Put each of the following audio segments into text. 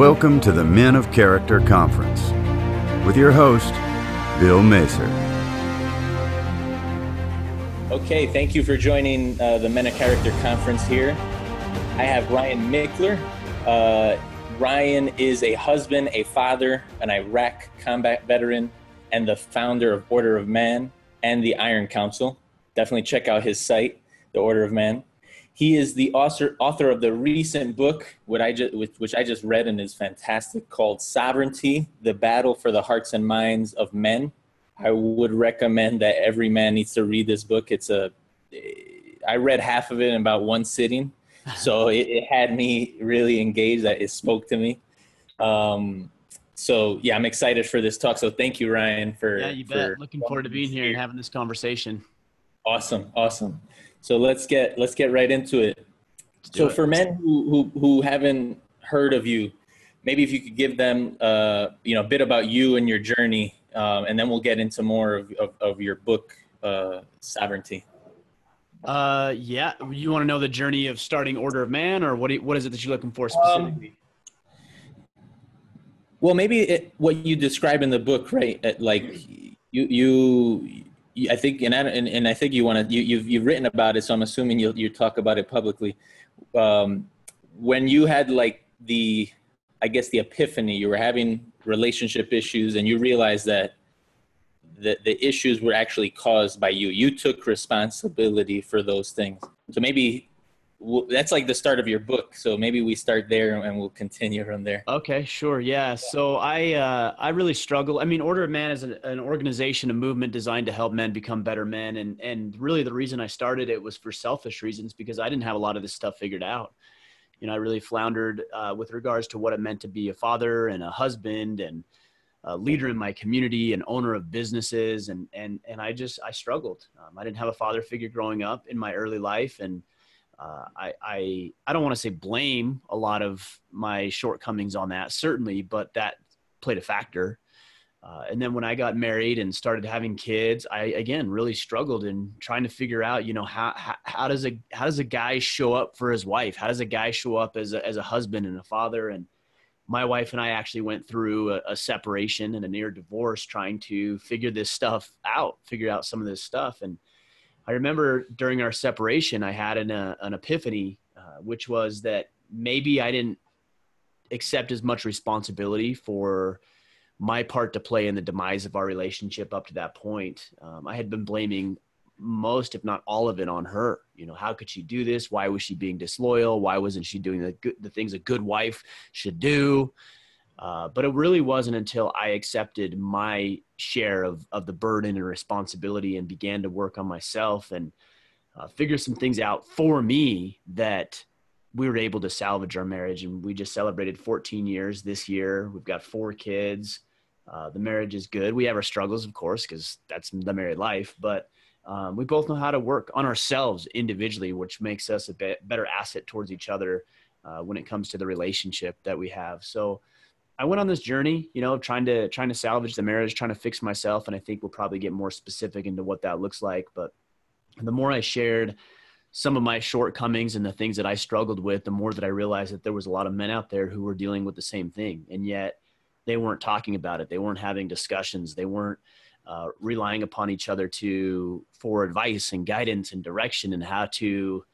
Welcome to the Men of Character Conference with your host, Bill Macer. Okay, thank you for joining the Men of Character Conference here. I have Ryan Michler. Ryan is a husband, a father, an Iraq combat veteran, and the founder of Order of Man and the Iron Council. Definitely check out his site, The Order of Man. He is the author of the recent book, which I just read and is fantastic, called Sovereignty, The Battle for the Hearts and Minds of Men. I would recommend that every man needs to read this book. I read half of it in about one sitting, so it had me really engaged. That it spoke to me. So yeah, I'm excited for this talk. So thank you, Ryan, for you bet. Looking forward to being here and having this conversation. Awesome. So let's get right into it. So for men who haven't heard of you, maybe if you could give them a bit about you and your journey, and then we'll get into more of your book, Sovereignty. Yeah. You want to know the journey of starting Order of Man, or what is it that you're looking for specifically? Well, maybe what you describe in the book, right? I think, and I think you've written about it, so I'm assuming you talk about it publicly. When you had the epiphany, you were having relationship issues, and you realized that the issues were actually caused by you. You took responsibility for those things. So maybe that's like the start of your book. So maybe we start there and we'll continue from there. Okay, sure. Yeah. So I really struggle. I mean, Order of Man is an organization, a movement designed to help men become better men. And really the reason I started it was for selfish reasons, because I didn't have a lot of this stuff figured out. I really floundered with regards to what it meant to be a father and a husband and a leader in my community and owner of businesses. And I struggled. I didn't have a father figure growing up in my early life. And I don't want to say blame a lot of my shortcomings on that, certainly, but that played a factor. And then when I got married and started having kids, I, again, really struggled in trying to figure out, how does a guy show up for his wife? How does a guy show up as a husband and a father? And my wife and I actually went through a separation and a near divorce trying to figure out some of this stuff. And I remember during our separation, I had an epiphany, which was that maybe I didn't accept as much responsibility for my part to play in the demise of our relationship up to that point. I had been blaming most, if not all of it, on her. How could she do this? Why was she being disloyal? Why wasn't she doing the things a good wife should do? But it really wasn't until I accepted my share of the burden and responsibility and began to work on myself and figure some things out for me that we were able to salvage our marriage. And we just celebrated 14 years this year. We've got 4 kids. The marriage is good. We have our struggles, of course, because that's the married life. But we both know how to work on ourselves individually, which makes us a better asset towards each other when it comes to the relationship that we have. So I went on this journey, trying to salvage the marriage, trying to fix myself. And I think we'll probably get more specific into what that looks like. But the more I shared some of my shortcomings and the things that I struggled with, the more that I realized that there was a lot of men out there who were dealing with the same thing. And yet they weren't talking about it. They weren't having discussions. They weren't relying upon each other for advice and guidance and direction and how to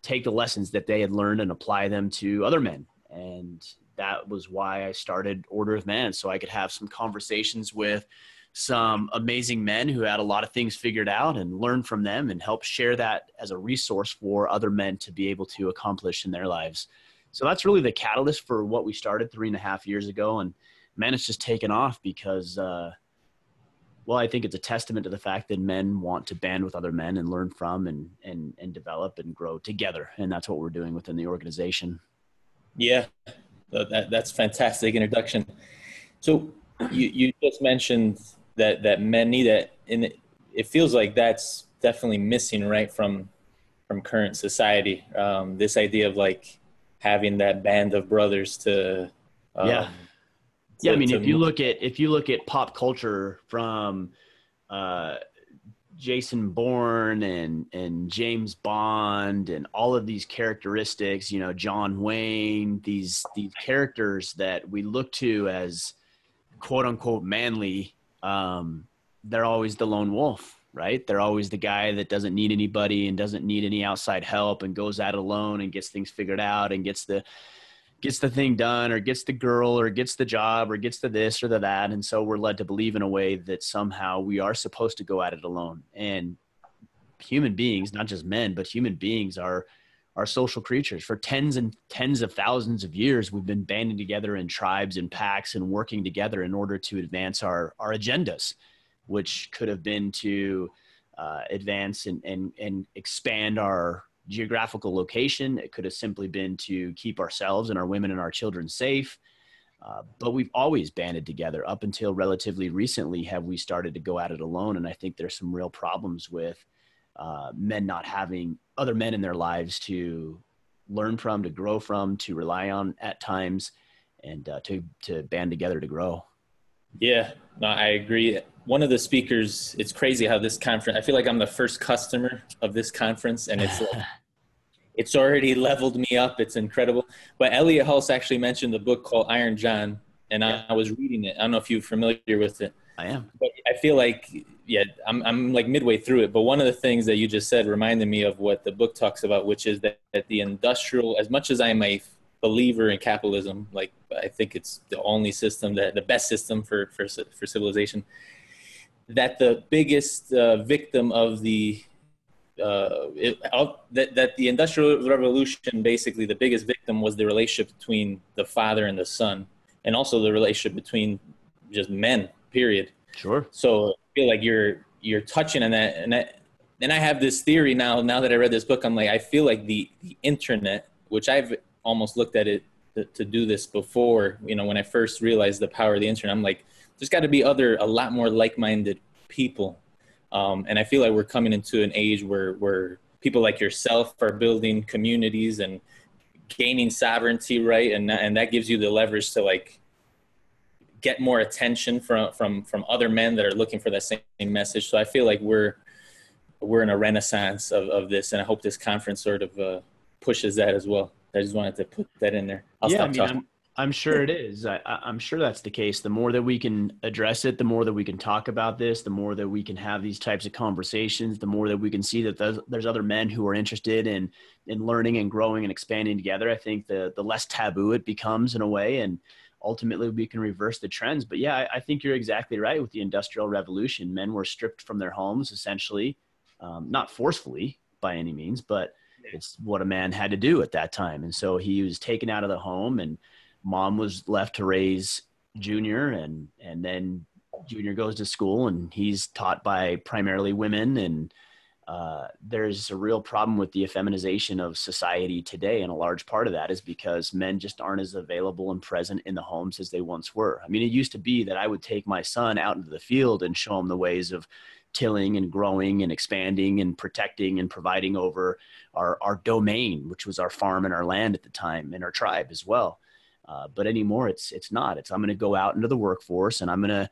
take the lessons that they had learned and apply them to other men. And that was why I started Order of Man, so I could have some conversations with some amazing men who had a lot of things figured out and learn from them and help share that as a resource for other men to be able to accomplish in their lives. So that's really the catalyst for what we started 3.5 years ago. And man, it's just taken off because, I think it's a testament to the fact that men want to band with other men and learn from and develop and grow together. And that's what we're doing within the organization. Yeah. That's fantastic introduction. So you just mentioned that men need that, and it feels like that's definitely missing, right, from current society. This idea of having that band of brothers to I mean, if you look at pop culture from Jason Bourne and James Bond and all of these characteristics, you know, John Wayne, these characters that we look to as quote unquote manly, they're always the lone wolf, right? They're always the guy that doesn't need anybody and doesn't need any outside help and goes at it alone and gets things figured out and gets the thing done, or gets the girl, or gets the job, or gets the this or the that. And so we're led to believe in a way that somehow we are supposed to go at it alone. And human beings, not just men, but human beings are social creatures. For tens and tens of thousands of years, we've been banding together in tribes and packs and working together in order to advance our agendas, which could have been to advance and expand our geographical location. It could have simply been to keep ourselves and our women and our children safe. But we've always banded together. Up until relatively recently have we started to go at it alone. And I think there's some real problems with men not having other men in their lives to learn from, to grow from, to rely on at times, and to band together to grow. Yeah, no, I agree. One of the speakers, it's crazy how this conference, I feel like I'm the first customer of this conference, and it's like, it's already leveled me up. It's incredible. But Elliot Hulse actually mentioned a book called Iron John, and I was reading it. I don't know if you're familiar with it. I am. But I feel like, yeah, I'm like midway through it. But one of the things that you just said reminded me of what the book talks about, which is that the industrial, as much as I am a believer in capitalism, like I think it's the only system, that the best system for civilization, that the biggest victim of the that the Industrial Revolution, basically the biggest victim was the relationship between the father and the son, and also the relationship between just men, period. Sure. So I feel like you're touching on that, and I have this theory now that I read this book. I'm like, I feel like the internet, which I've almost looked at it to do this before, you know, when I first realized the power of the internet, I'm like, there's got to be a lot more like-minded people. And I feel like we're coming into an age where people like yourself are building communities and gaining sovereignty, right? And that gives you the leverage to like get more attention from other men that are looking for that same message. So I feel like we're in a renaissance of this, and I hope this conference sort of pushes that as well. I just wanted to put that in there. I'm sure it is. I'm sure that's the case. The more that we can address it, the more that we can talk about this, the more that we can have these types of conversations, the more that we can see that there's other men who are interested in learning and growing and expanding together. I think the less taboo it becomes in a way, and ultimately we can reverse the trends. But yeah, I think you're exactly right. With the Industrial Revolution, men were stripped from their homes, essentially, not forcefully by any means, but it's what a man had to do at that time. And so he was taken out of the home, and mom was left to raise Junior, and then Junior goes to school and he's taught by primarily women. And there's a real problem with the effeminization of society today. And a large part of that is because men just aren't as available and present in the homes as they once were. I mean, it used to be that I would take my son out into the field and show him the ways of tilling and growing and expanding and protecting and providing over our domain, which was our farm and our land at the time, and our tribe as well. But anymore, it's not. It's I'm going to go out into the workforce, and I'm going to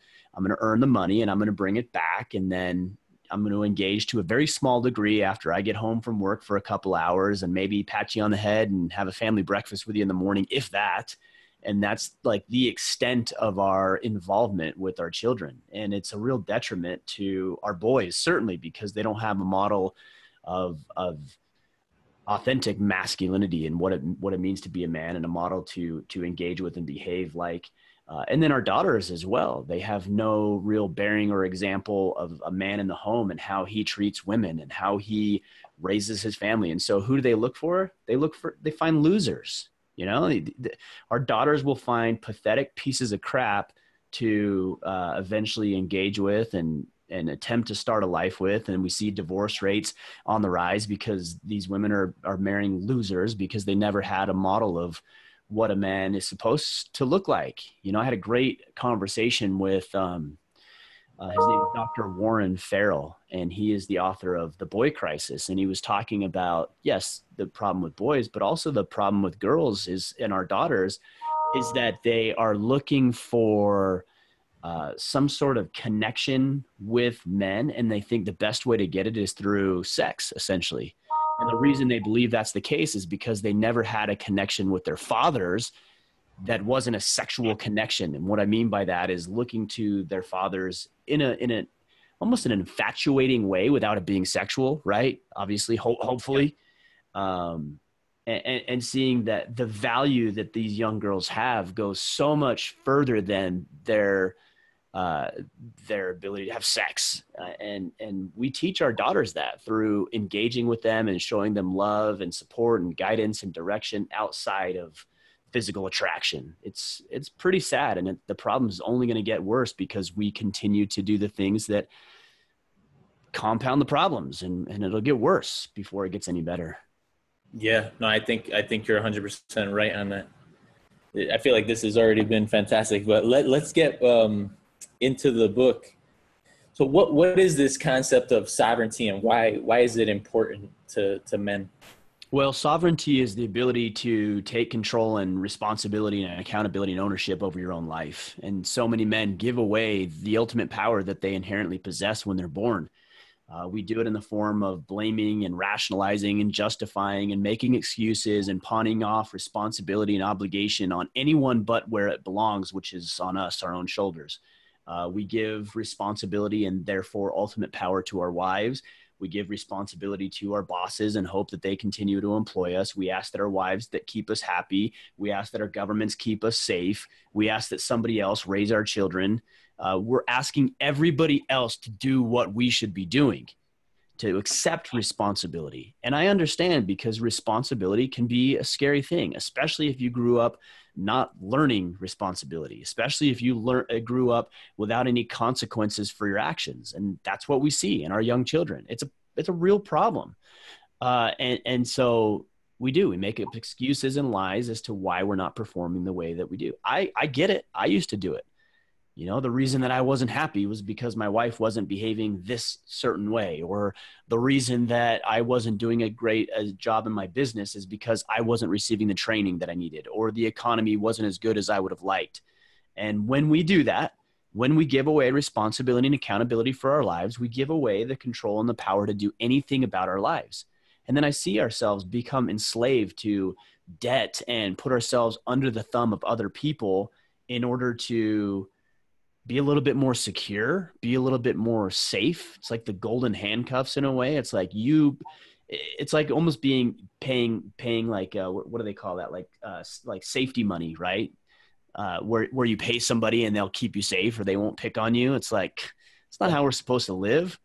earn the money, and I'm going to bring it back, and then I'm going to engage to a very small degree after I get home from work for a couple hours, and maybe pat you on the head and have a family breakfast with you in the morning, if that. And that's like the extent of our involvement with our children. And it's a real detriment to our boys, certainly, because they don't have a model of authentic masculinity and what it means to be a man, and a model to engage with and behave like. And then our daughters as well. They have no real bearing or example of a man in the home and how he treats women and how he raises his family. And so who do they look for? They find losers. You know, our daughters will find pathetic pieces of crap to eventually engage with and attempt to start a life with. And we see divorce rates on the rise because these women are marrying losers because they never had a model of what a man is supposed to look like. You know, I had a great conversation with his name is Dr. Warren Farrell, and he is the author of The Boy Crisis. And he was talking about, yes, the problem with boys, but also the problem with girls and our daughters is that they are looking for some sort of connection with men, and they think the best way to get it is through sex, essentially. And the reason they believe that's the case is because they never had a connection with their fathers that wasn't a sexual connection. And what I mean by that is looking to their fathers in a almost an infatuating way without it being sexual, right? Obviously, hopefully. And seeing that the value that these young girls have goes so much further than their ability to have sex. And we teach our daughters that through engaging with them and showing them love and support and guidance and direction outside of physical attraction. It's pretty sad. And the problem is only going to get worse because we continue to do the things that compound the problems, and it'll get worse before it gets any better. Yeah, no, I think you're 100% right on that. I feel like this has already been fantastic, but let's get into the book. So what is this concept of sovereignty, and why is it important to men? Well, sovereignty is the ability to take control and responsibility and accountability and ownership over your own life. And so many men give away the ultimate power that they inherently possess when they're born. We do it in the form of blaming and rationalizing and justifying and making excuses and pawning off responsibility and obligation on anyone but where it belongs, which is on us, our own shoulders. We give responsibility and therefore ultimate power to our wives. We give responsibility to our bosses and hope that they continue to employ us. We ask that our wives that keep us happy. We ask that our governments keep us safe. We ask that somebody else raise our children. We're asking everybody else to do what we should be doing, to accept responsibility. And I understand, because responsibility can be a scary thing, especially if you grew up not learning responsibility, especially if you grew up without any consequences for your actions. And that's what we see in our young children. It's a real problem. And so we make up excuses and lies as to why we're not performing the way that we do. I get it. I used to do it. You know, the reason that I wasn't happy was because my wife wasn't behaving this certain way, or the reason that I wasn't doing a great job in my business is because I wasn't receiving the training that I needed, or the economy wasn't as good as I would have liked. And when we do that, when we give away responsibility and accountability for our lives, we give away the control and the power to do anything about our lives. And then I see ourselves become enslaved to debt and put ourselves under the thumb of other people in order to be a little bit more secure, be a little bit more safe. It's like the golden handcuffs in a way. It's like it's like almost paying like, what do they call that? Like safety money, right? Where you pay somebody and they'll keep you safe, or they won't pick on you. It's like, it's not how we're supposed to live.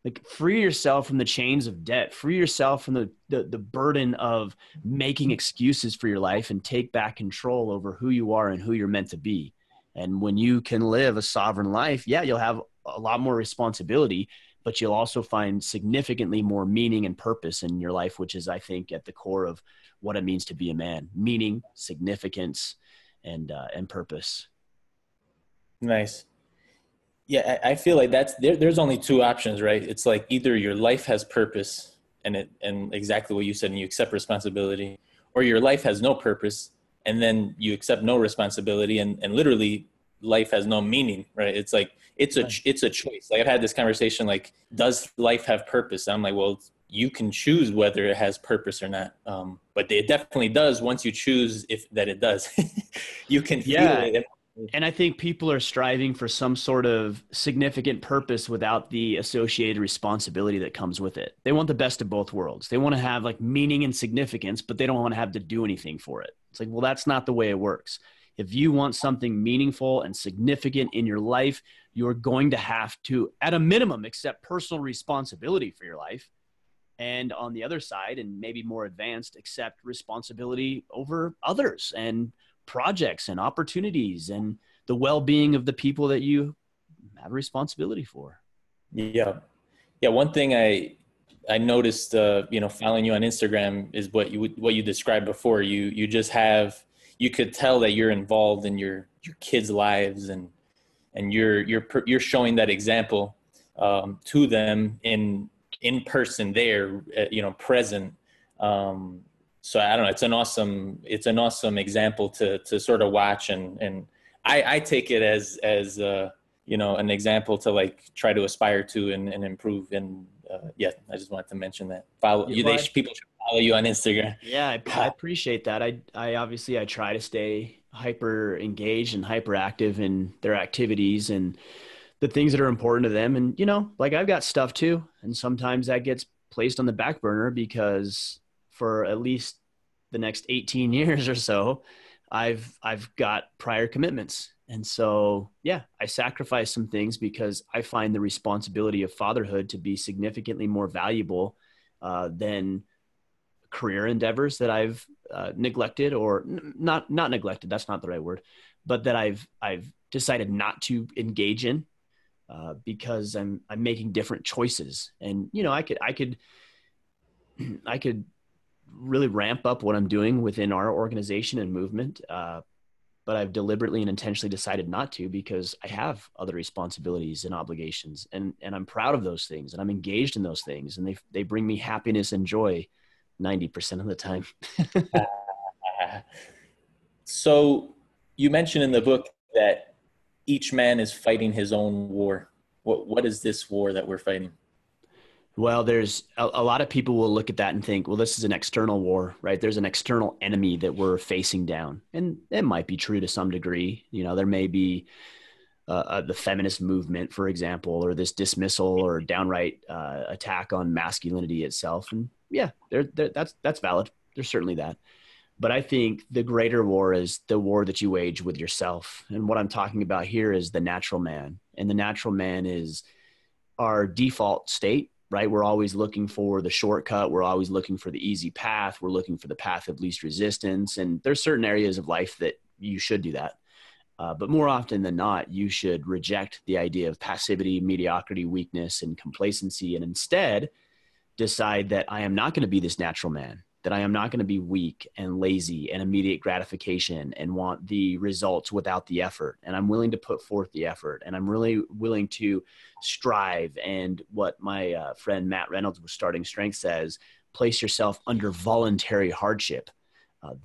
Like, free yourself from the chains of debt, free yourself from the burden of making excuses for your life, and take back control over who you are and who you're meant to be. And when you can live a sovereign life, yeah, you'll have a lot more responsibility, but you'll also find significantly more meaning and purpose in your life, which is, I think, at the core of what it means to be a man: meaning, significance, and purpose. Nice. Yeah, I feel like there's only two options, right? It's like either your life has purpose and exactly what you said, and you accept responsibility, or your life has no purpose and then you accept no responsibility, and literally life has no meaning, right? It's like, it's a choice. Like, I've had this conversation, like, does life have purpose? I'm like, well, you can choose whether it has purpose or not. But it definitely does once you choose that it does. You can feel it. And I think people are striving for some sort of significant purpose without the associated responsibility that comes with it. They want the best of both worlds. They want to have like meaning and significance, but they don't want to have to do anything for it. It's like, well, that's not the way it works. If you want something meaningful and significant in your life, you're going to have to, at a minimum, accept personal responsibility for your life. And on the other side, and maybe more advanced, accept responsibility over others and projects and opportunities and the well-being of the people that you have responsibility for. Yeah. One thing I noticed, following you on Instagram is what you described before. You could tell that you're involved in your kids' lives, and you're showing that example to them in person there, present. So I don't know, it's an awesome example to sort of watch, and I take it as you know, an example to like try to aspire to and improve. And yeah, I just wanted to mention that. Follow Yeah, you. well, People should follow you on Instagram. yeah, I appreciate that. I obviously I try to stay hyper engaged and hyper active in their activities and the things that are important to them. And, you know, like I've got stuff too. And sometimes that gets placed on the back burner because for at least the next 18 years or so, I've got prior commitments. And so, yeah, I sacrifice some things because I find the responsibility of fatherhood to be significantly more valuable than career endeavors that I've neglected or not neglected. That's not the right word, but that I've decided not to engage in because I'm making different choices. And you know, I could really ramp up what I'm doing within our organization and movement. But I've deliberately and intentionally decided not to because I have other responsibilities and obligations, and I'm proud of those things, and I'm engaged in those things, and they bring me happiness and joy 90% of the time. So you mentioned in the book that each man is fighting his own war. What is this war that we're fighting? Well, there's a lot of people will look at that and think, well, this is an external war, right? There's an external enemy that we're facing down. And it might be true to some degree. You know, there may be the feminist movement, for example, or this dismissal or downright attack on masculinity itself. And yeah, that's valid. There's certainly that. But I think the greater war is the war that you wage with yourself. And what I'm talking about here is the natural man. And the natural man is our default state, right? We're always looking for the shortcut. We're always looking for the easy path. We're looking for the path of least resistance. And there's certain areas of life that you should do that. But more often than not, you should reject the idea of passivity, mediocrity, weakness, and complacency, and instead decide that I am not going to be this natural man, that I am not going to be weak and lazy and immediate gratification and want the results without the effort. And I'm willing to put forth the effort, and I'm really willing to strive. And what my friend Matt Reynolds with Starting Strength says, place yourself under voluntary hardship.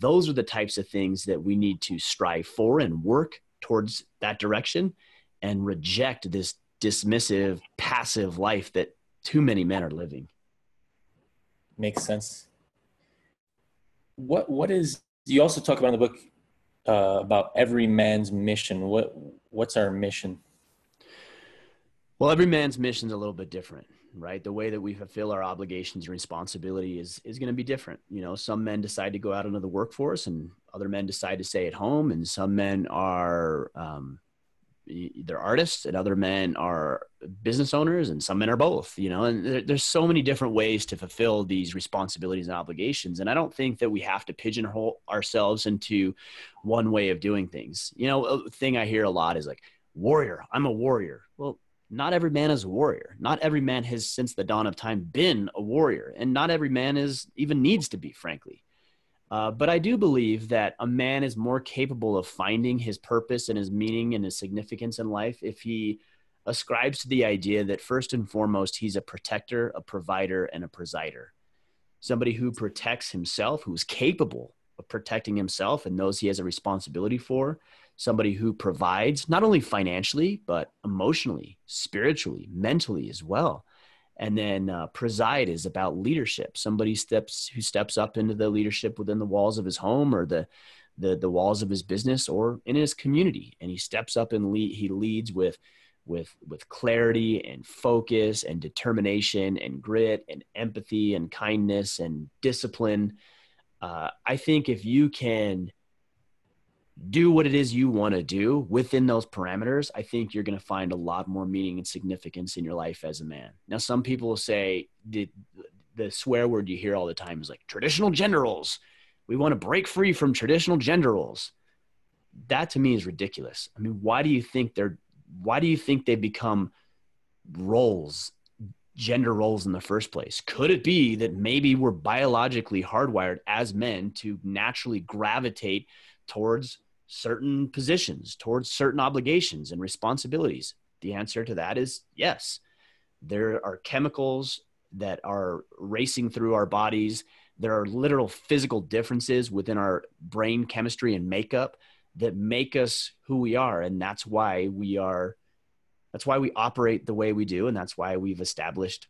Those are the types of things that we need to strive for and work towards that direction and reject this dismissive, passive life that too many men are living. Makes sense. What is, you also talk about in the book about every man's mission. What's our mission? Well, every man's mission is a little bit different, right? The way that we fulfill our obligations and responsibility is going to be different. You know, some men decide to go out into the workforce and other men decide to stay at home. And some men are, they're artists and other men are business owners and some men are both, you know, and there's so many different ways to fulfill these responsibilities and obligations. And I don't think that we have to pigeonhole ourselves into one way of doing things. You know, a thing I hear a lot is like, warrior, I'm a warrior. Well, not every man is a warrior. Not every man has since the dawn of time been a warrior. And not every man even needs to be, frankly. But I do believe that a man is more capable of finding his purpose and his meaning and his significance in life if he ascribes to the idea that first and foremost, he's a protector, a provider, and a presider. Somebody who protects himself, who's capable of protecting himself and knows he has a responsibility for. Somebody who provides not only financially, but emotionally, spiritually, mentally as well. And then preside is about leadership. Somebody who steps up into the leadership within the walls of his home or the walls of his business or in his community. And he steps up and he leads with clarity and focus and determination and grit and empathy and kindness and discipline. I think if you can do what it is you want to do within those parameters, I think you're going to find a lot more meaning and significance in your life as a man. Now, some people will say the swear word you hear all the time is like traditional gender roles. We want to break free from traditional gender roles. That to me is ridiculous. I mean, why do you think they become roles, gender roles in the first place? Could it be that maybe we're biologically hardwired as men to naturally gravitate towards certain positions, towards certain obligations and responsibilities? The answer to that is yes. There are chemicals that are racing through our bodies. There are literal physical differences within our brain chemistry and makeup that make us who we are. And that's why we operate the way we do. And that's why we've established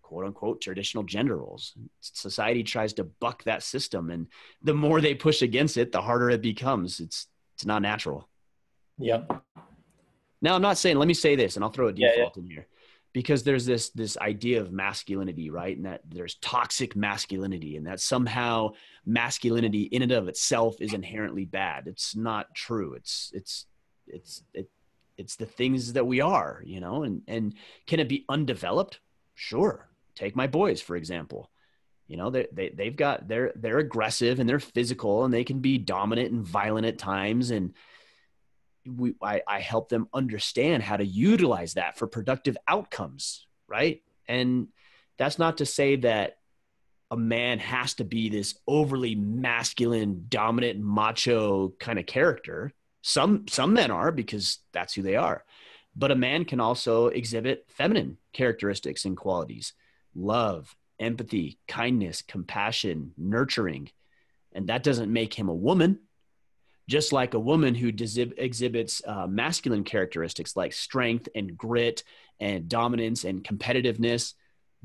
quote unquote traditional gender roles. Society tries to buck that system. And the more they push against it, the harder it becomes. It's not natural. Yep. Now, I'm not saying, let me say this, and I'll throw a default in here, because there's this idea of masculinity, right? And that there's toxic masculinity, and that somehow masculinity in and of itself is inherently bad. It's not true. It's the things that we are, you know, and can it be undeveloped? Sure. Take my boys, for example. You know, they're aggressive and they're physical, and they can be dominant and violent at times. And I help them understand how to utilize that for productive outcomes, right? And that's not to say that a man has to be this overly masculine, dominant, macho kind of character. Some men are, because that's who they are. But a man can also exhibit feminine characteristics and qualities: love, empathy, kindness, compassion, nurturing. And that doesn't make him a woman. Just like a woman who exhibits masculine characteristics like strength and grit and dominance and competitiveness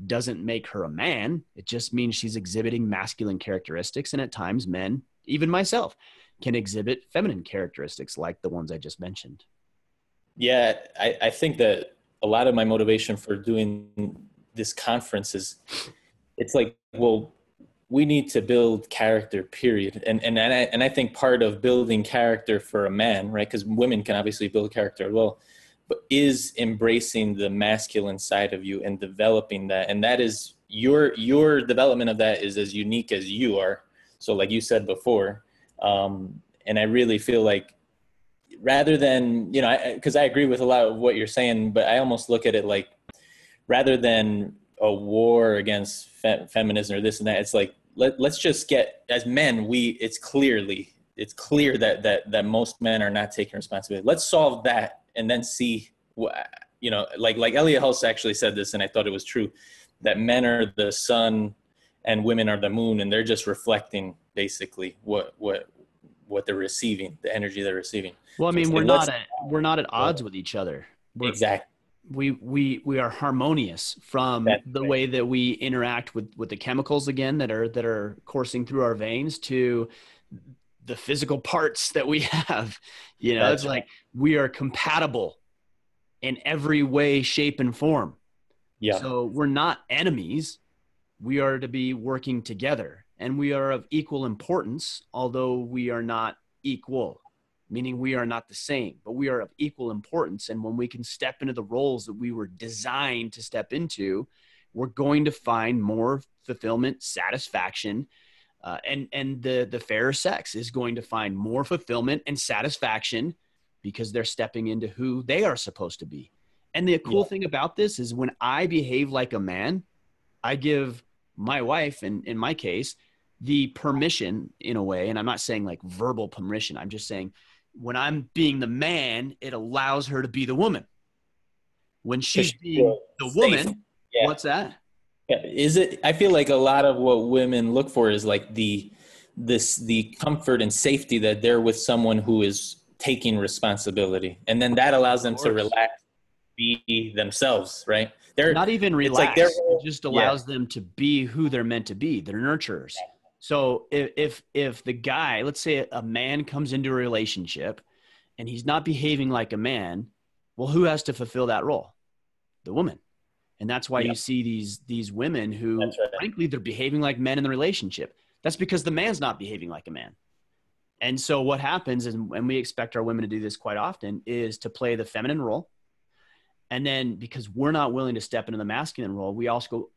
doesn't make her a man. It just means she's exhibiting masculine characteristics. And at times men, even myself, can exhibit feminine characteristics like the ones I just mentioned. Yeah, I think that a lot of my motivation for doing this conference is, it's like, well, we need to build character, period. And I think part of building character for a man, right, because women can obviously build character as well, but is embracing the masculine side of you and developing that. And that is your development of that is as unique as you are. So like you said before, and I really feel like, rather than, you know, because I agree with a lot of what you're saying, but I almost look at it like, rather than a war against feminism or this and that, it's like, let's just get, as men, it's clear that most men are not taking responsibility. Let's solve that and then see what, you know, like Elliot Hulse actually said this, and I thought it was true, that men are the sun and women are the moon, and they're just reflecting basically what they're receiving, the energy they're receiving. Well, I mean, we're not at odds with each other. Exactly. We are harmonious from the way that we interact with the chemicals, again, that are coursing through our veins, to the physical parts that we have. You know, it's like we are compatible in every way, shape, and form. Yeah. So we're not enemies. We are to be working together, and we are of equal importance, although we are not equal. Meaning we are not the same, but we are of equal importance. And when we can step into the roles that we were designed to step into, we're going to find more fulfillment, satisfaction, and the fairer sex is going to find more fulfillment and satisfaction because they're stepping into who they are supposed to be. And the cool thing about this is, when I behave like a man, I give my wife, and in my case, the permission, in a way, and I'm not saying like verbal permission, I'm just saying, when I'm being the man, it allows her to be the woman. When she's being the woman, what's that? Yeah. Is it? I feel like a lot of what women look for is like the comfort and safety that they're with someone who is taking responsibility, and then that allows them to relax, be themselves. Right? They're not even relax. It just allows them to be who they're meant to be. They're nurturers. So if the guy, let's say a man comes into a relationship and he's not behaving like a man, well, who has to fulfill that role? The woman. And that's why you see these women who, frankly, they're behaving like men in the relationship. That's because the man's not behaving like a man. And so what happens is, and we expect our women to do this quite often, is to play the feminine role. And then because we're not willing to step into the masculine role, we also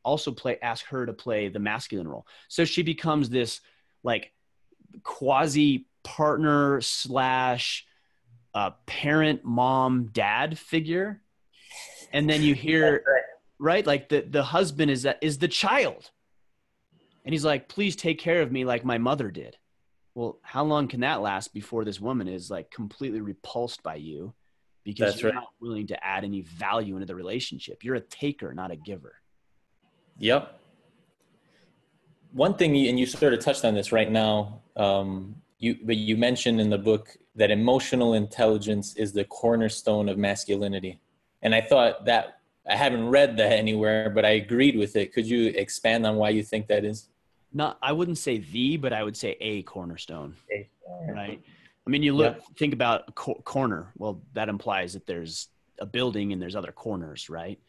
ask her to play the masculine role. So she becomes this like quasi partner / parent, mom, dad figure. And then you hear, right? Like the husband is the child. And he's like, please take care of me like my mother did. Well, how long can that last before this woman is like completely repulsed by you? Because you're not willing to add any value into the relationship. You're a taker, not a giver. Yep. One thing, and you sort of touched on this right now, you mentioned in the book that emotional intelligence is the cornerstone of masculinity. And I thought that, I haven't read that anywhere, but I agreed with it. Could you expand on why you think that is? Not, I wouldn't say but I would say a cornerstone, Okay. right? I mean, you Yep. think about a corner. Well, that implies that there's a building and there's other corners, right?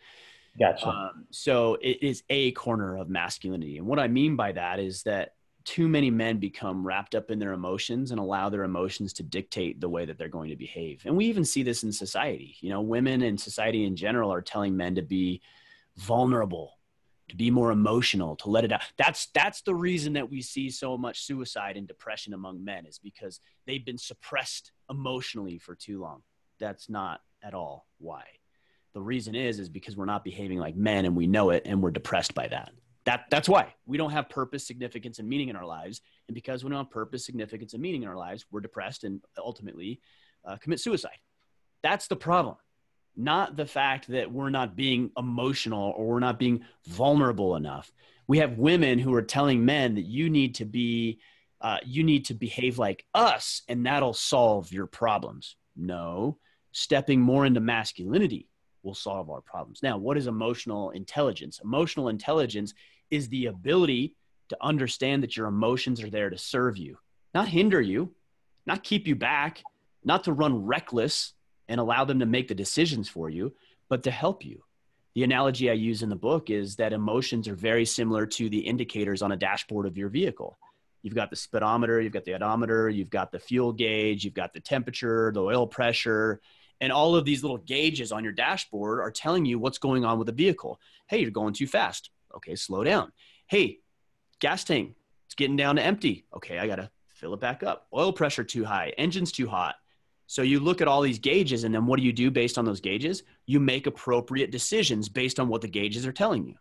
Gotcha. So it is a corner of masculinity. And what I mean by that is that too many men become wrapped up in their emotions and allow their emotions to dictate the way that they're going to behave. And we even see this in society. You know, women and society in general are telling men to be vulnerable, to be more emotional, to let it out. That's the reason that we see so much suicide and depression among men, is because they've been suppressed emotionally for too long. That's not at all why. The reason is because we're not behaving like men, and we know it, and we're depressed by that. That's why we don't have purpose, significance, and meaning in our lives. And because we don't have purpose, significance, and meaning in our lives, we're depressed and ultimately commit suicide. That's the problem. Not the fact that we're not being emotional or we're not being vulnerable enough. We have women who are telling men that you need to behave like us, and that'll solve your problems. No, stepping more into masculinity will solve our problems. Now, what is emotional intelligence? Emotional intelligence is the ability to understand that your emotions are there to serve you, not hinder you, not keep you back, not to run reckless and allow them to make the decisions for you, but to help you. The analogy I use in the book is that emotions are very similar to the indicators on a dashboard of your vehicle. You've got the speedometer, you've got the odometer, you've got the fuel gauge, you've got the temperature, the oil pressure, and all of these little gauges on your dashboard are telling you what's going on with the vehicle. Hey, you're going too fast. Okay, slow down. Hey, gas tank, it's getting down to empty. Okay, I got to fill it back up. Oil pressure too high, engine's too hot. So you look at all these gauges, and then what do you do based on those gauges? You make appropriate decisions based on what the gauges are telling you.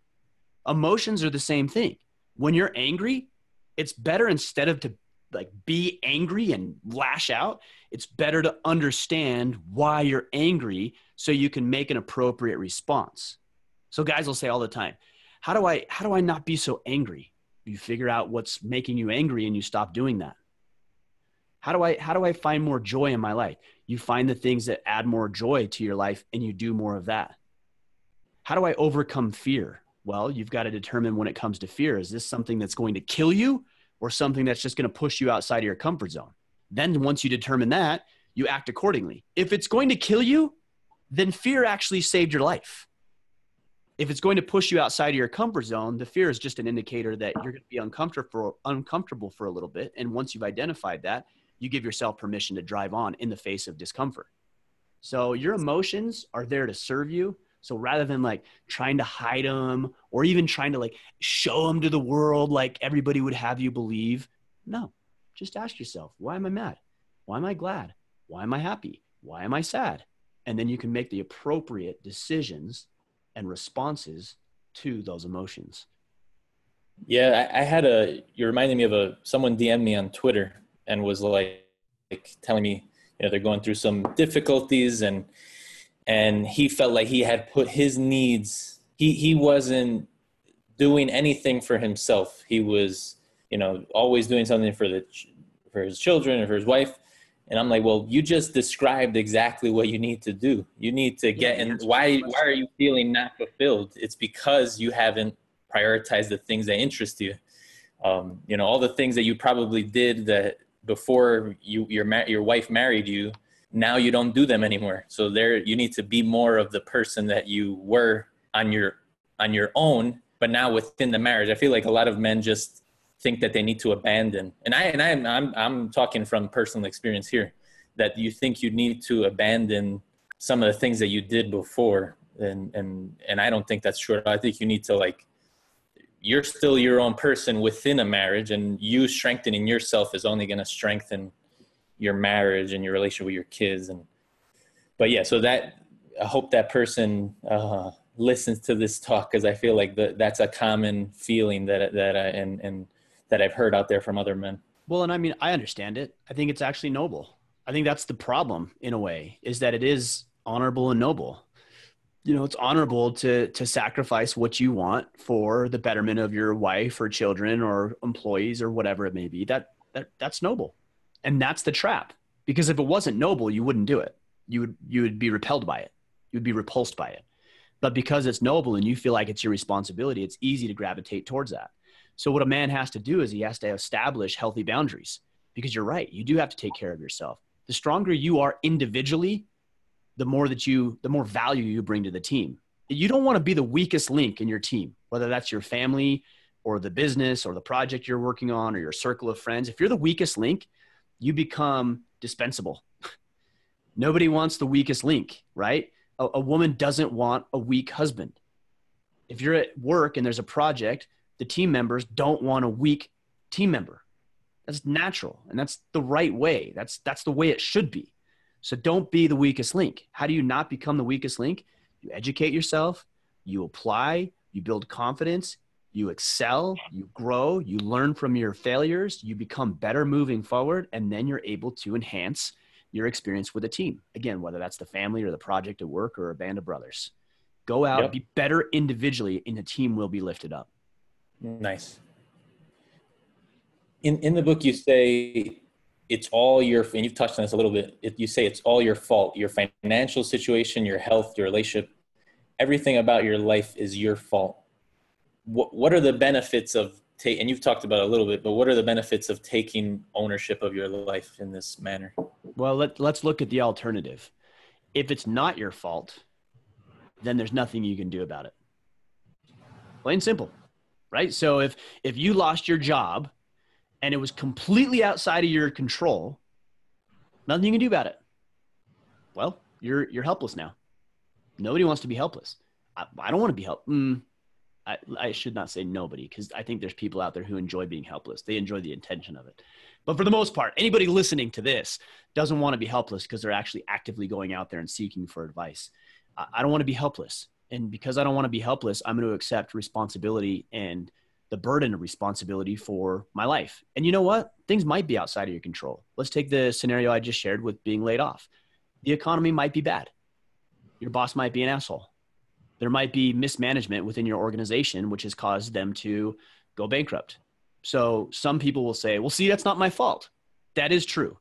Emotions are the same thing. When you're angry, it's better, instead of to like be angry and lash out, it's better to understand why you're angry so you can make an appropriate response. So guys will say all the time, how do I not be so angry? You figure out what's making you angry and you stop doing that. How do I find more joy in my life? You find the things that add more joy to your life and you do more of that. How do I overcome fear? Well, you've got to determine, when it comes to fear, is this something that's going to kill you or something that's just going to push you outside of your comfort zone? Then once you determine that, you act accordingly. If it's going to kill you, then fear actually saved your life. If it's going to push you outside of your comfort zone, the fear is just an indicator that you're going to be uncomfortable for a little bit. And once you've identified that, you give yourself permission to drive on in the face of discomfort. So your emotions are there to serve you. So rather than like trying to hide them or even trying to like show them to the world like everybody would have you believe, no, just ask yourself, why am I mad? Why am I glad? Why am I happy? Why am I sad? And then you can make the appropriate decisions and responses to those emotions. Yeah, I had you reminded me of someone DM'd me on Twitter and was like telling me, they're going through some difficulties, and he felt like he had put his needs, he wasn't doing anything for himself. He was, always doing something for his children or for his wife. And I'm like, well, you just described exactly what you need to do. You need to get in. Why are you feeling not fulfilled? It's because you haven't prioritized the things that interest you. All the things that you probably did that before your wife married you, now you don't do them anymore. So you need to be more of the person that you were on your own, but now within the marriage. I feel like a lot of men just think that they need to abandon. And I'm talking from personal experience here, that you think you need to abandon some of the things that you did before. And I don't think that's true. I think you need to you're still your own person within a marriage, and you strengthening yourself is only going to strengthen your marriage and your relationship with your kids. But yeah, so I hope that person listens to this talk, because I feel like that's a common feeling that I've heard out there from other men. Well, and I mean, I understand it. I think it's actually noble. I think that's the problem in a way, is that it is honorable and noble. It's honorable to sacrifice what you want for the betterment of your wife or children or employees or whatever it may be. That's noble. And that's the trap. Because if it wasn't noble, you wouldn't do it. You would be repelled by it. You'd be repulsed by it. But because it's noble and you feel like it's your responsibility, it's easy to gravitate towards that. So what a man has to do is he has to establish healthy boundaries, because you're right. You do have to take care of yourself. The stronger you are individually, the more value you bring to the team. You don't want to be the weakest link in your team, whether that's your family or the business or the project you're working on or your circle of friends. If you're the weakest link, you become dispensable. Nobody wants the weakest link, right? A woman doesn't want a weak husband. If you're at work and there's a project, the team members don't want a weak team member. That's natural. And that's the right way. That's the way it should be. So don't be the weakest link. How do you not become the weakest link? You educate yourself, you apply, you build confidence, you excel, you grow, you learn from your failures, you become better moving forward, and then you're able to enhance your experience with a team. Again, whether that's the family or the project at work or a band of brothers. Go out, be better individually, and the team will be lifted up. Nice. In the book, you say it's all your, and you've touched on this a little bit, you say it's all your fault. Your financial situation, your health, your relationship, everything about your life is your fault. What are the benefits of and you've talked about it a little bit, but what are the benefits of taking ownership of your life in this manner? Well, let's look at the alternative. If it's not your fault, then there's nothing you can do about it. Plain and simple, right? So if you lost your job and it was completely outside of your control, nothing you can do about it. Well, you're helpless now. Nobody wants to be helpless. I don't want to be helpless. I should not say nobody, because I think there's people out there who enjoy being helpless. They enjoy the intention of it. But for the most part, anybody listening to this doesn't want to be helpless because they're actually actively going out there and seeking for advice. I don't want to be helpless. And because I don't want to be helpless, I'm going to accept responsibility and the burden of responsibility for my life. And you know what? Things might be outside of your control. Let's take the scenario I just shared with being laid off. The economy might be bad. Your boss might be an asshole. There might be mismanagement within your organization, which has caused them to go bankrupt. So some people will say, well, see, that's not my fault. That is true.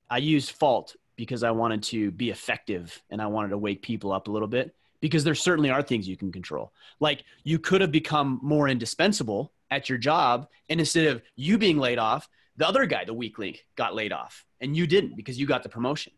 I use fault because I wanted to be effective and I wanted to wake people up a little bit, because there certainly are things you can control. Like, you could have become more indispensable at your job, and instead of you being laid off, the other guy, the weak link, got laid off, and you didn't because you got the promotion.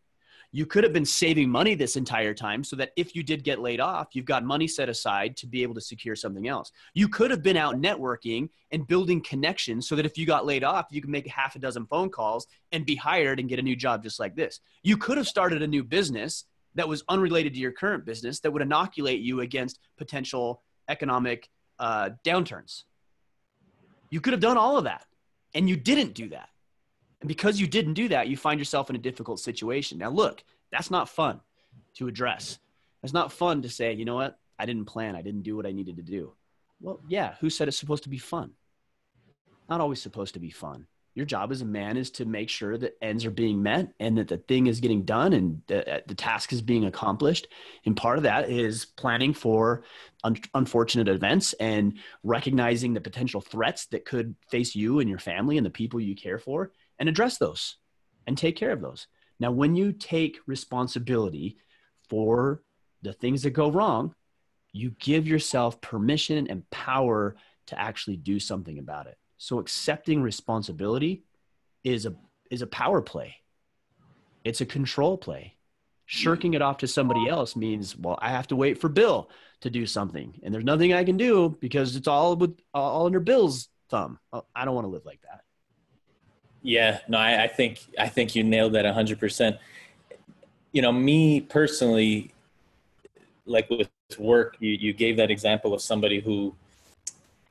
You could have been saving money this entire time so that if you did get laid off, you've got money set aside to be able to secure something else. You could have been out networking and building connections so that if you got laid off, you can make half a dozen phone calls and be hired and get a new job just like this. You could have started a new business that was unrelated to your current business that would inoculate you against potential economic downturns. You could have done all of that, and you didn't do that. And because you didn't do that, you find yourself in a difficult situation. Now, look, that's not fun to address. It's not fun to say, you know what? I didn't plan. I didn't do what I needed to do. Well, yeah, who said it's supposed to be fun? Not always supposed to be fun. Your job as a man is to make sure that ends are being met and that the thing is getting done and the task is being accomplished. And part of that is planning for unfortunate events and recognizing the potential threats that could face you and your family and the people you care for, and address those and take care of those. Now, when you take responsibility for the things that go wrong, you give yourself permission and power to actually do something about it. So accepting responsibility is a power play. It's a control play. Shirking it off to somebody else means, well, I have to wait for Bill to do something, and there's nothing I can do because it's all under Bill's thumb. I don't want to live like that. Yeah, no, I think you nailed that 100%. You know, me personally, like with work, you gave that example of somebody who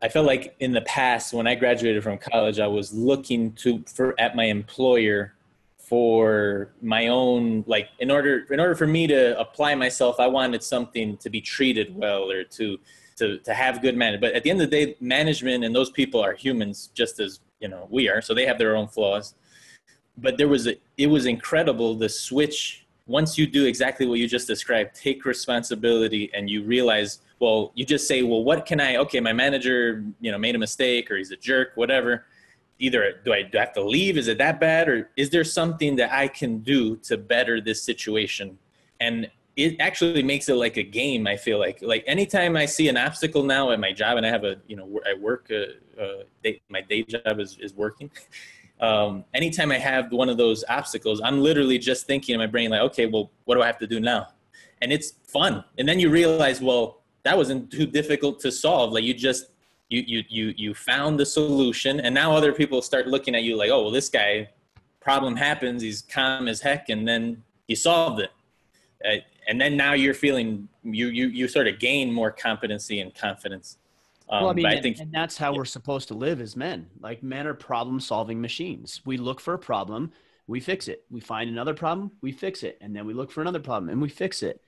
I felt like in the past, when I graduated from college, I was looking at my employer for my own, like, in order for me to apply myself, I wanted something to be treated well or to have good management. But at the end of the day, management and those people are humans just as, we are. So they have their own flaws. But it was incredible, the switch. Once you do exactly what you just described, take responsibility, and you realize, well, you just say, well, what can okay, my manager, made a mistake, or he's a jerk, whatever. either do I have to leave? Is it that bad? Or is there something that I can do to better this situation? And it actually makes it like a game. I feel like anytime I see an obstacle now at my job, and I have I work, my day job is working. Anytime I have one of those obstacles, I'm literally just thinking in my brain, like, okay, well, what do I have to do now? And it's fun. And then you realize, well, that wasn't too difficult to solve. Like you found the solution, and now other people start looking at you like, oh, well, this guy, problem happens, he's calm as heck, and then he solved it. And then now you're feeling, you sort of gain more competency and confidence. Well, I mean, but I think, and that's how we're supposed to live as men. Like, men are problem-solving machines. We look for a problem, we fix it. We find another problem, we fix it. And then we look for another problem and we fix it.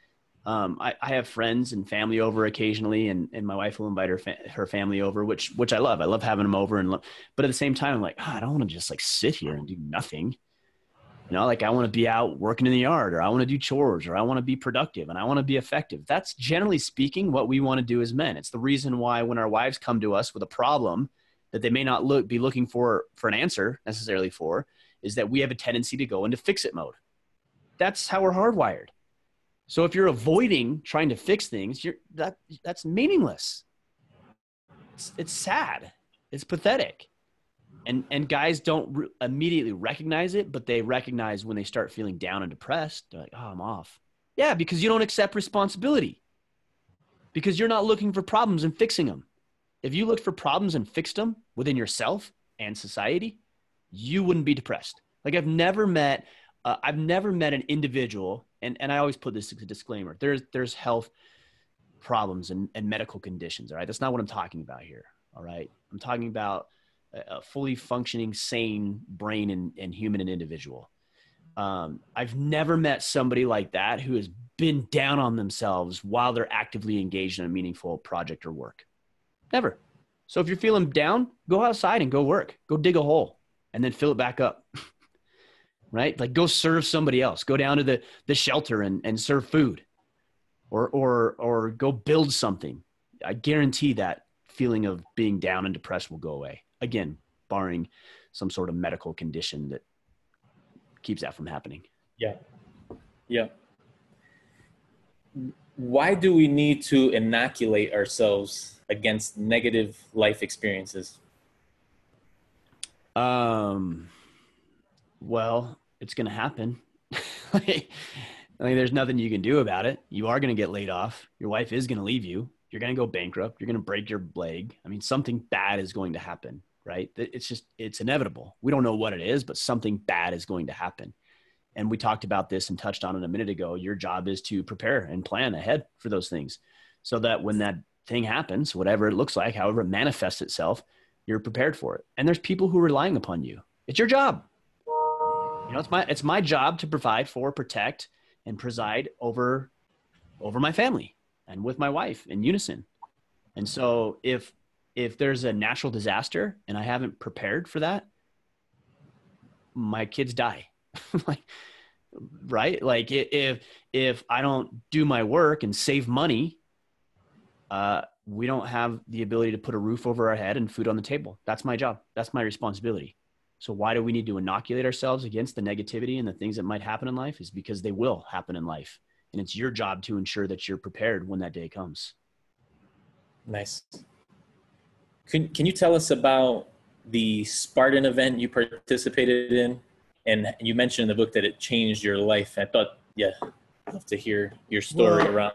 I have friends and family over occasionally, and my wife will invite her family over, which I love. I love having them over. But at the same time, I'm like, I don't want to just like sit here and do nothing. You know, like I want to be out working in the yard, or I want to do chores, or I want to be productive and I want to be effective. That's generally speaking what we want to do as men. It's the reason why when our wives come to us with a problem that they may not be looking for an answer necessarily for, is that we have a tendency to go into fix it mode. That's how we're hardwired. So if you're avoiding trying to fix things, that's meaningless. It's sad. It's pathetic. And guys don't immediately recognize it, but they recognize when they start feeling down and depressed. They're like, oh, I'm off. Yeah, because you don't accept responsibility. Because you're not looking for problems and fixing them. If you looked for problems and fixed them within yourself and society, you wouldn't be depressed. Like I've never met an individual, and I always put this as a disclaimer. There's health problems and medical conditions. All right. That's not what I'm talking about here. All right. I'm talking about a fully functioning, sane brain and human and individual. I've never met somebody like that who has been down on themselves while they're actively engaged in a meaningful project or work. Never. So if you're feeling down, go outside and go work. Go dig a hole and then fill it back up. Right? Like go serve somebody else. Go down to the shelter and serve food or go build something. I guarantee that feeling of being down and depressed will go away. Again, barring some sort of medical condition that keeps that from happening. Yeah. Yeah. Why do we need to inoculate ourselves against negative life experiences? Well, it's going to happen. There's nothing you can do about it. You are going to get laid off. Your wife is going to leave you. You're going to go bankrupt. You're going to break your leg. I mean, something bad is going to happen, right? It's inevitable. We don't know what it is, but something bad is going to happen. And we talked about this and touched on it a minute ago. Your job is to prepare and plan ahead for those things so that when that thing happens, whatever it looks like, however it manifests itself, you're prepared for it. And there's people who are relying upon you. It's your job. You know, it's my job to provide for, protect, and preside over my family and with my wife in unison. And so if there's a natural disaster and I haven't prepared for that, my kids die. Like, right? Like if I don't do my work and save money, we don't have the ability to put a roof over our head and food on the table. That's my job. That's my responsibility. So why do we need to inoculate ourselves against the negativity and the things that might happen in life? Is because they will happen in life. And it's your job to ensure that you're prepared when that day comes. Nice. Can you tell us about the Spartan event you participated in? And you mentioned in the book that it changed your life. I thought, I'd love to hear your story around.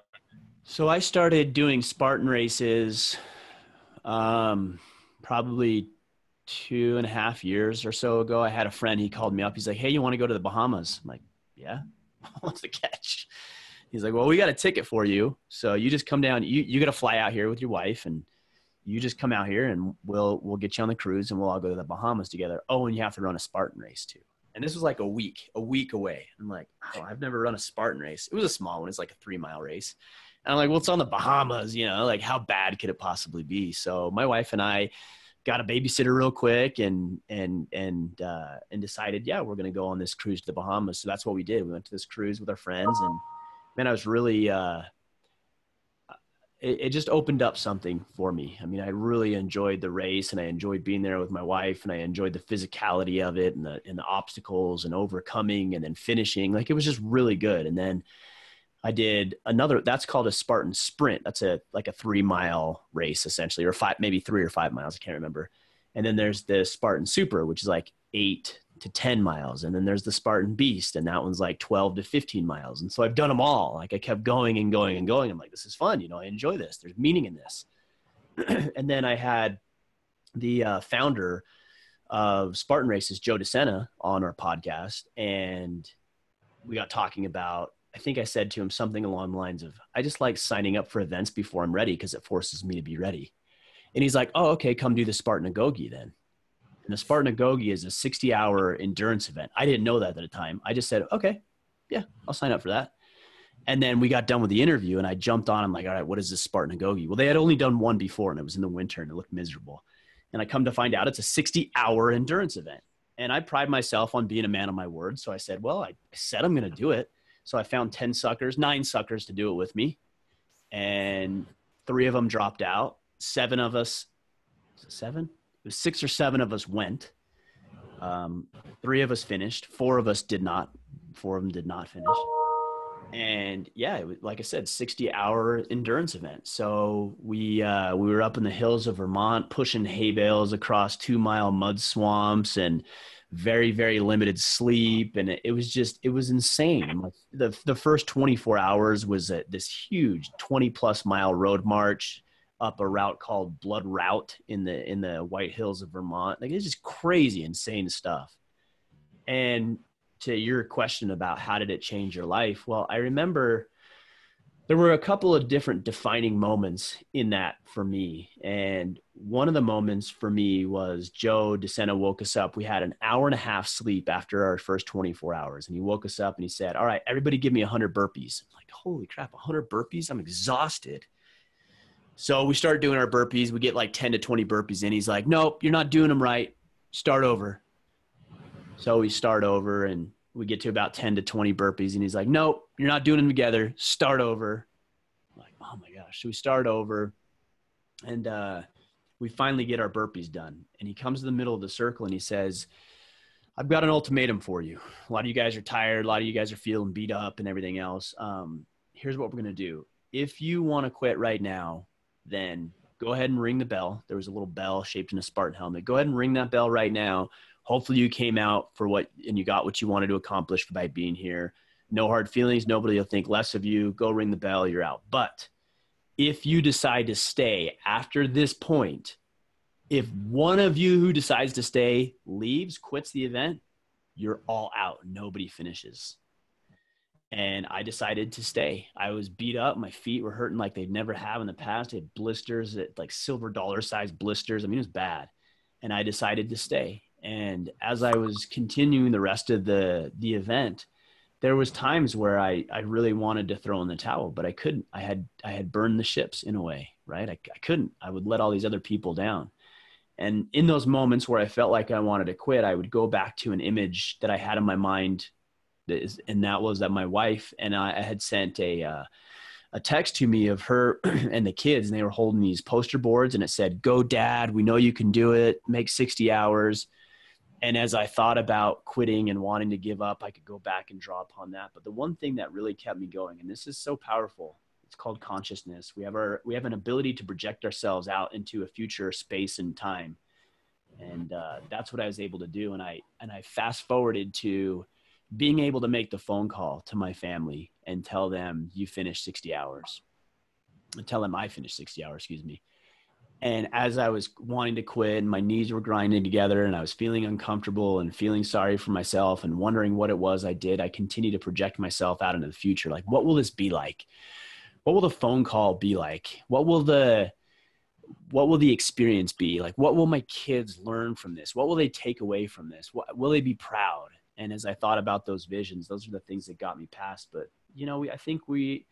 So I started doing Spartan races probably 2.5 years or so ago. I had a friend, he called me up. He's like, hey, you want to go to the Bahamas? I'm like, yeah, what's the catch? He's like, well, we got a ticket for you. So you just come down, you got to fly out here with your wife and you just come out here and we'll get you on the cruise and we'll all go to the Bahamas together. Oh, and you have to run a Spartan race too. And this was like a week away. I'm like, oh, I've never run a Spartan race. It was a small one. It's like a 3-mile race. And I'm like, well, it's on the Bahamas, you know, like how bad could it possibly be? So my wife and I got a babysitter real quick and decided, we're going to go on this cruise to the Bahamas. So that's what we did. We went to this cruise with our friends and man, I was really, it just opened up something for me. I mean, I really enjoyed the race, and I enjoyed being there with my wife, and I enjoyed the physicality of it, and the obstacles and overcoming and then finishing. Like, it was just really good. And then I did another, that's called a Spartan Sprint. That's like a 3-mile race essentially, or maybe 3 or 5 miles. I can't remember. And then there's the Spartan Super, which is like 8 to 10 miles. And then there's the Spartan Beast, and that one's like 12 to 15 miles. And so I've done them all. Like, I kept going and going and going. I'm like, this is fun. You know, I enjoy this. There's meaning in this. And then I had the founder of Spartan Races, Joe DeSena, on our podcast. And we got talking about, I think I said to him something along the lines of, I just like signing up for events before I'm ready because it forces me to be ready. And he's like, oh, okay, come do the Spartan Agoge then. And the Spartan Agoge is a 60-hour endurance event. I didn't know that at the time. I just said, okay, yeah, I'll sign up for that. And then we got done with the interview, and I jumped on. I'm like, all right, what is this Spartan Agoge? Well, they had only done one before, and it was in the winter, and it looked miserable. And I come to find out it's a 60-hour endurance event. And I pride myself on being a man of my word. So I said, well, I said I'm going to do it. So I found 9 suckers to do it with me. And 3 of them dropped out. 7 of us, 7? It was 6 or 7 of us went. 3 of us finished. 4 of us did not. 4 of them did not finish. And yeah, it was, like I said, 60-hour endurance event. So we were up in the hills of Vermont pushing hay bales across 2-mile mud swamps and very, very limited sleep. And it was insane. Like the first 24 hours was this huge 20+ mile road march up a route called Blood Route in the White Hills of Vermont. Like, it's just crazy, insane stuff. And to your question about how did it change your life? Well, I remember there were a couple of different defining moments in that for me. And one of the moments for me was Joe DeSena woke us up. We had an hour and a half sleep after our first 24 hours. And he woke us up and he said, all right, everybody give me 100 burpees. I'm like, holy crap, 100 burpees? I'm exhausted. So we start doing our burpees. We get like 10 to 20 burpees in. He's like, nope, you're not doing them right. Start over. So we start over and we get to about 10 to 20 burpees. And he's like, nope, you're not doing them together. Start over. I'm like, oh my gosh. So we start over and we finally get our burpees done. And he comes to the middle of the circle and he says, I've got an ultimatum for you. A lot of you guys are tired. A lot of you guys are feeling beat up and everything else. Here's what we're going to do. If you want to quit right now, then go ahead and ring the bell. There was a little bell shaped in a Spartan helmet. Go ahead and ring that bell right now. Hopefully you came out and you got what you wanted to accomplish by being here. No hard feelings. Nobody will think less of you. Go ring the bell. You're out. But if you decide to stay after this point, if one of you who decides to stay leaves, quits the event, you're all out. Nobody finishes. And I decided to stay. I was beat up. My feet were hurting like they'd never have in the past. I had blisters, like silver dollar sized blisters. I mean, it was bad. And I decided to stay. And as I was continuing the rest of the event, there was times where I really wanted to throw in the towel, but I couldn't. I had burned the ships in a way, right? I couldn't. I would let all these other people down. And in those moments where I felt like I wanted to quit, I would go back to an image that I had in my mind. And that was that my wife and I had sent a text to me of her and the kids, and they were holding these poster boards and it said, go dad, we know you can do it, make 60 hours. And as I thought about quitting and wanting to give up, I could go back and draw upon that. But the one thing that really kept me going, and this is so powerful, it's called consciousness. We have an ability to project ourselves out into a future space and time. And that's what I was able to do. And I fast forwarded to being able to make the phone call to my family and tell them you finished 60 hours and tell them I finished 60 hours, excuse me. And as I was wanting to quit and my knees were grinding together and I was feeling uncomfortable and feeling sorry for myself and wondering what it was I did, I continued to project myself out into the future. Like, what will this be like? What will the phone call be like? What will the experience be like? What will my kids learn from this? What will they take away from this? Will they be proud? And as I thought about those visions, those are the things that got me past. But, I think we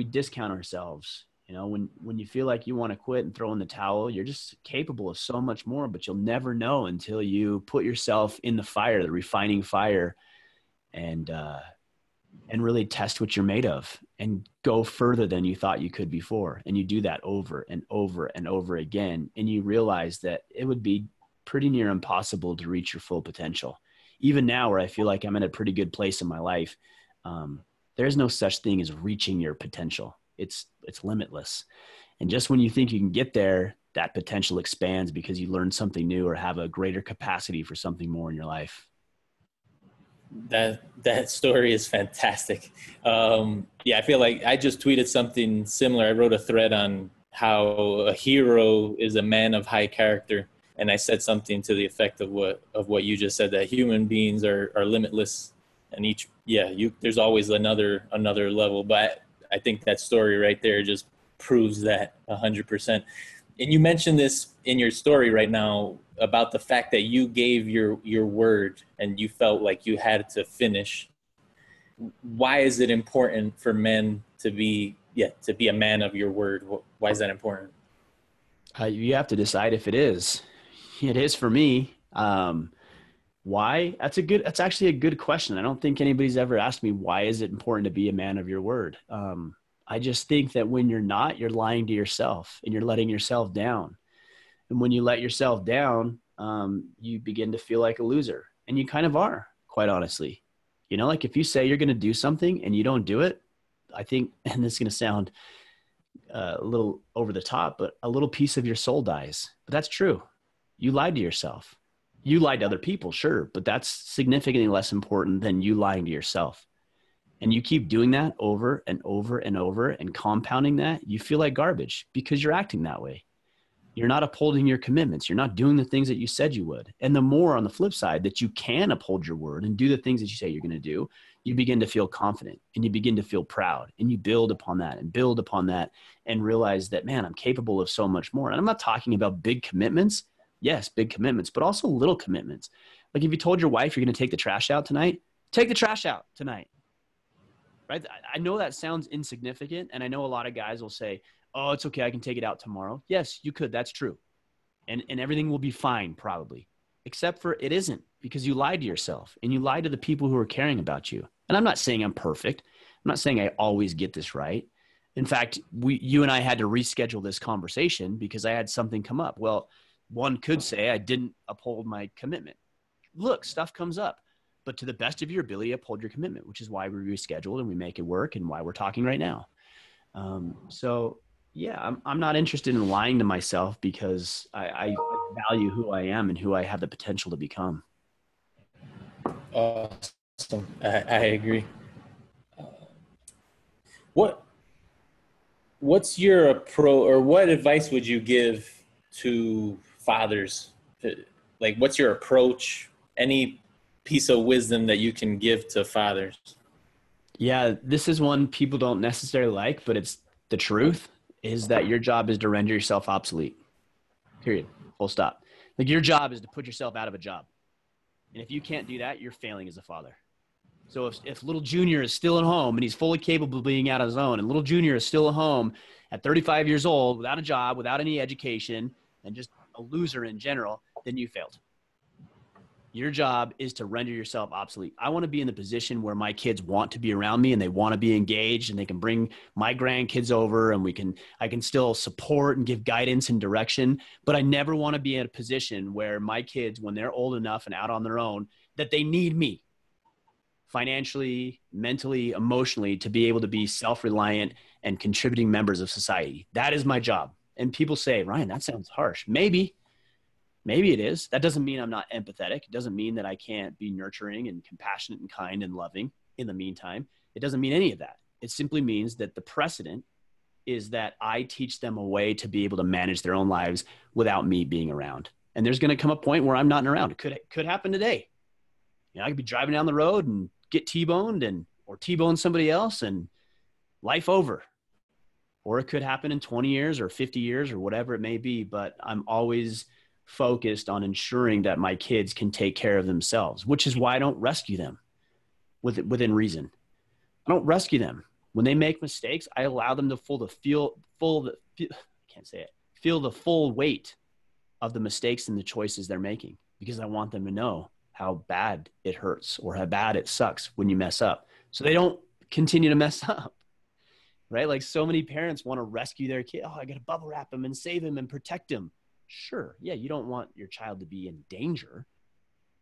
discount ourselves. When you feel like you want to quit and throw in the towel, you're just capable of so much more, but you'll never know until you put yourself in the fire, the refining fire, and really test what you're made of. and go further than you thought you could before. And you do that over and over and over again. And you realize that it would be pretty near impossible to reach your full potential. Even now, where I feel like I'm in a pretty good place in my life, there's no such thing as reaching your potential. It's limitless. And just when you think you can get there, that potential expands because you learn something new or have a greater capacity for something more in your life. That story is fantastic. Yeah, I feel like I just tweeted something similar. I wrote a thread on how a hero is a man of high character. And I said something to the effect of what you just said, that human beings are limitless, and there's always another level. But I think that story right there just proves that 100%. And you mentioned this in your story right now about the fact that you gave your word and you felt like you had to finish. Why is it important for men to be a man of your word? Why is that important? You have to decide if it is. It is for me. Why? That's actually a good question. I don't think anybody's ever asked me, why is it important to be a man of your word? I just think that when you're not, you're lying to yourself and you're letting yourself down. And when you let yourself down, you begin to feel like a loser, and you kind of are, quite honestly. You know, like if you say you're going to do something and you don't do it, I think, and this is going to sound a little over the top, but a little piece of your soul dies. But that's true. You lied to yourself. You lied to other people, sure, but that's significantly less important than you lying to yourself. And you keep doing that over and over and over and compounding that, you feel like garbage because you're acting that way. You're not upholding your commitments. You're not doing the things that you said you would. And the more on the flip side that you can uphold your word and do the things that you say you're going to do, you begin to feel confident and you begin to feel proud, and you build upon that and realize that, man, I'm capable of so much more. And I'm not talking about big commitments. Yes, big commitments, but also little commitments. Like if you told your wife you're going to take the trash out tonight, take the trash out tonight. Right? I know that sounds insignificant, and I know a lot of guys will say, oh, it's okay, I can take it out tomorrow. Yes, you could. That's true. And everything will be fine probably, except for it isn't, because you lied to yourself and you lied to the people who are caring about you. And I'm not saying I'm perfect. I'm not saying I always get this right. In fact, you and I had to reschedule this conversation because I had something come up. Well, one could say I didn't uphold my commitment. Look, stuff comes up. But to the best of your ability, uphold your commitment, which is why we rescheduled and we make it work and why we're talking right now. So yeah, I'm not interested in lying to myself because I value who I am and who I have the potential to become. Awesome. I agree. What's your approach, or what advice would you give to fathers? Like, what's your approach? Any piece of wisdom that you can give to fathers? Yeah, this is one people don't necessarily like, but it's the truth, is that your job is to render yourself obsolete. Period. Full stop. Like, your job is to put yourself out of a job. And if you can't do that, you're failing as a father. So if little Junior is still at home and he's fully capable of being out on his own, and little Junior is still at home at 35 years old without a job, without any education, and just a loser in general, then you failed. Your job is to render yourself obsolete. I want to be in the position where my kids want to be around me and they want to be engaged, and they can bring my grandkids over, and I can still support and give guidance and direction. But I never want to be in a position where my kids, when they're old enough and out on their own, that they need me financially, mentally, emotionally, to be able to be self-reliant and contributing members of society. That is my job. And people say, Ryan, that sounds harsh. Maybe it is. That doesn't mean I'm not empathetic. It doesn't mean that I can't be nurturing and compassionate and kind and loving in the meantime. It doesn't mean any of that. It simply means that the precedent is that I teach them a way to be able to manage their own lives without me being around. And there's going to come a point where I'm not around. It could happen today. I could be driving down the road and get T-boned or T-bone somebody else and life over. Or it could happen in 20 years or 50 years or whatever it may be. But I'm always focused on ensuring that my kids can take care of themselves, which is why I don't rescue them within reason. I don't rescue them. When they make mistakes, I allow them to feel the full weight of the mistakes and the choices they're making, because I want them to know how bad it hurts or how bad it sucks when you mess up, so they don't continue to mess up. right? Like so many parents want to rescue their kid. Oh, I got to bubble wrap him and save him and protect him. Sure. Yeah. You don't want your child to be in danger,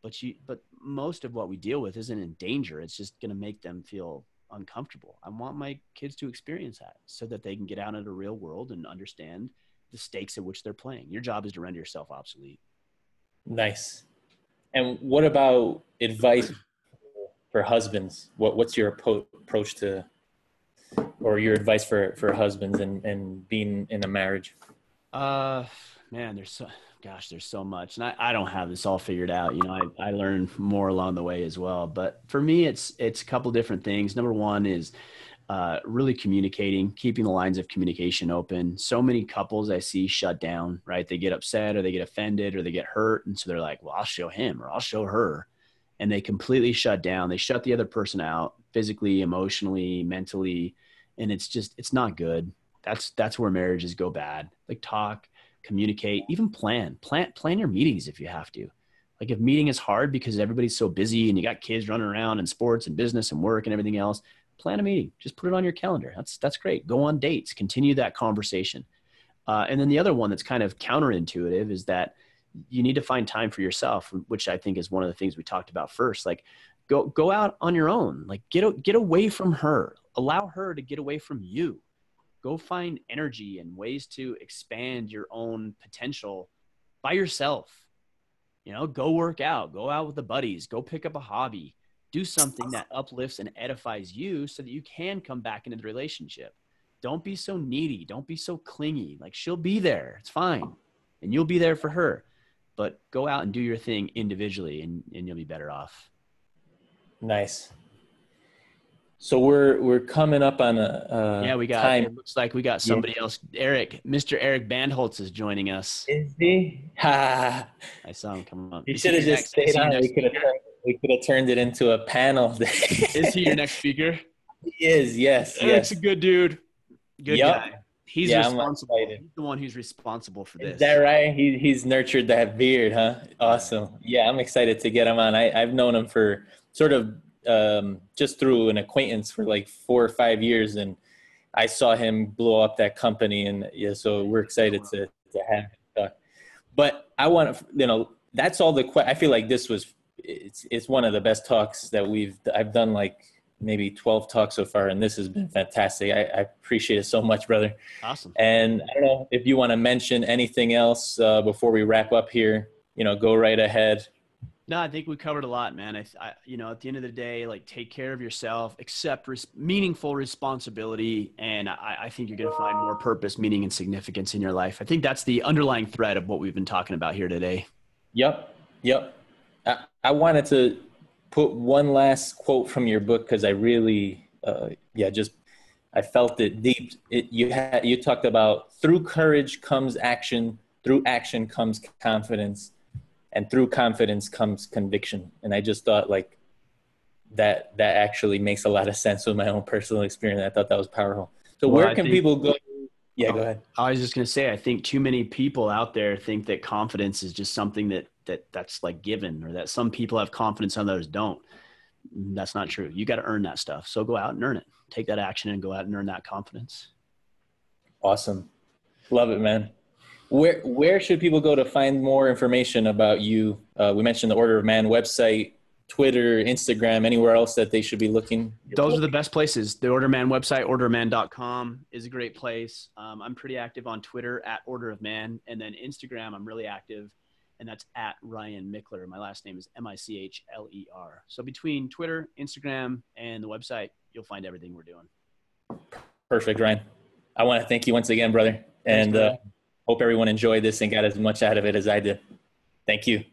but most of what we deal with isn't in danger. It's just going to make them feel uncomfortable. I want my kids to experience that so that they can get out into the real world and understand the stakes at which they're playing. Your job is to render yourself obsolete. Nice. And what about advice for husbands? What's your approach to, or your advice for husbands and being in a marriage? Man, there's so much, and I don't have this all figured out. You know, I learned more along the way as well. But for me, it's a couple different things. Number one is really communicating, keeping the lines of communication open. So many couples I see shut down, right? They get upset or they get offended or they get hurt. And so they're like, well, I'll show him or I'll show her. And they completely shut down. They shut the other person out physically, emotionally, mentally. And it's not good. That's where marriages go bad. Like talk, communicate, even plan your meetings if you have to. Like if meeting is hard because everybody's so busy and you got kids running around and sports and business and work and everything else, plan a meeting. Just put it on your calendar. That's great. Go on dates. Continue that conversation. And then the other one that's kind of counterintuitive is that you need to find time for yourself, which I think is one of the things we talked about first. Like go out on your own. Like get away from her. Allow her to get away from you. Go find energy and ways to expand your own potential by yourself. You know, go work out. Go out with the buddies. Go pick up a hobby. Do something that uplifts and edifies you so that you can come back into the relationship. Don't be so needy. Don't be so clingy. Like she'll be there. It's fine. And you'll be there for her. But go out and do your thing individually and you'll be better off. Nice. So we're coming up on time. It looks like we got somebody else. Mr. Eric Bandholtz is joining us. Is he? I saw him come up. He should have just stayed on. We could have turned it into a panel. Is he your next speaker? He is, yes. Eric's a good dude. Good guy. He's responsible. He's the one who's responsible for this. Is that right? He's nurtured that beard, huh? Awesome. Yeah, I'm excited to get him on. I've known him for sort of just through an acquaintance for like 4 or 5 years, and I saw him blow up that company, and yeah, so we're excited to have him talk. But I want to, that's all I feel like this was. It's one of the best talks that I've done, like maybe 12 talks so far, and this has been fantastic. I appreciate it so much, brother. Awesome. And I don't know if you want to mention anything else before we wrap up here. Go right ahead. No, I think we covered a lot, man. I at the end of the day, like take care of yourself, accept meaningful responsibility, and I think you're going to find more purpose, meaning, and significance in your life. I think that's the underlying thread of what we've been talking about here today. Yep. I wanted to put one last quote from your book because I really, I felt it deep. You talked about through courage comes action, through action comes confidence, and through confidence comes conviction. And I just thought like that actually makes a lot of sense with my own personal experience. I thought that was powerful. So where can people go? Yeah, go ahead. I was just going to say, I think too many people out there think that confidence is just something that's like given, or that some people have confidence and others don't. That's not true. You got to earn that stuff. So go out and earn it. Take that action and go out and earn that confidence. Awesome. Love it, man. Where should people go to find more information about you? We mentioned the Order of Man website, Twitter, Instagram, anywhere else that they should be looking? Those are the best places. The Order of Man website, orderofman.com, is a great place. I'm pretty active on Twitter at Order of Man, and then Instagram I'm really active, and that's at Ryan Michler. My last name is Michler. So between Twitter, Instagram, and the website, you'll find everything we're doing. Perfect, Ryan. I want to thank you once again, brother, and hope everyone enjoyed this and got as much out of it as I did. Thank you.